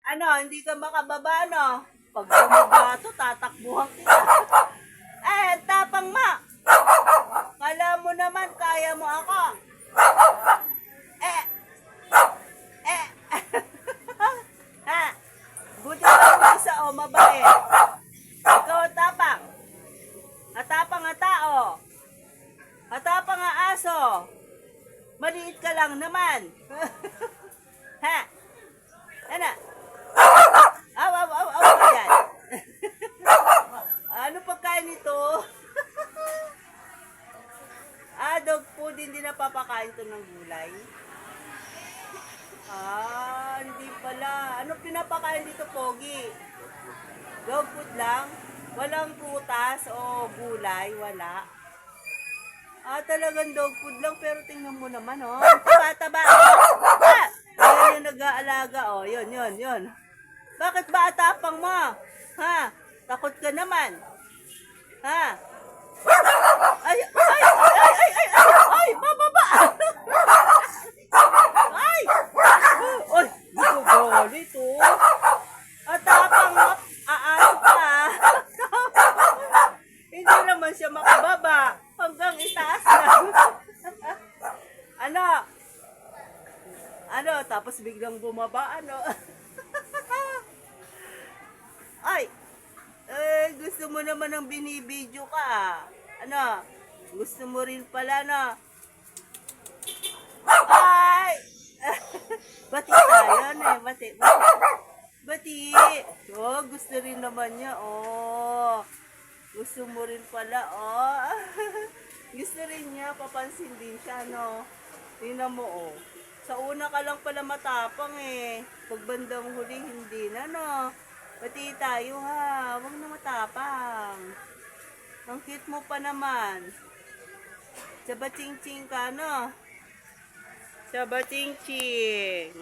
Ano, hindi ka makababa, no? Pag bumaba to, tatakbuhan kita. Tapang ma. Kala mo naman, kaya mo ako. Eh, eh. Ha? Buti ka yung isa, oh, mabait. Ikaw tapang. Atapang nga tao. Atapang nga aso. Maliit ka lang naman. Ha? Ano? Aw, aw, aw, aw, yan. Ano pagkain ito? Dog food, hindi na papakain to ng gulay. Hindi pala. Ano pinapakain dito, Pogi? Dog food lang? Walang prutas o gulay? Wala. Talagang dog food lang, pero tingnan mo naman, oh. Taba-taba, oh. Yan yung nag-aalaga, oh. Yun. Bakit ba atapang mo? Ha? Takot ka naman. Ha? Ay, bababa! Ay! Ay, nagagalit, oh. Atapang mo, aano ka. Hindi naman siya makababa. Hanggang itaas lang. Ano, tapos biglang bumaba, ano. Ay, gusto mo naman ng binibidyo ka, Ano, gusto mo rin pala, no? Ay! Bati tayo, ne? Bati. Oh, gusto rin naman niya, oh. Gusto mo rin pala, oh. Gusto rin niya, papansin din siya, no? Tingnan mo, oh. Sa una ka lang pala matapang, eh. Pag bandang huli, hindi na, no? Pati tayo, ha. Huwag na matapang. Ang cute mo pa naman. Sabating-ching ka, no? Sabating-ching.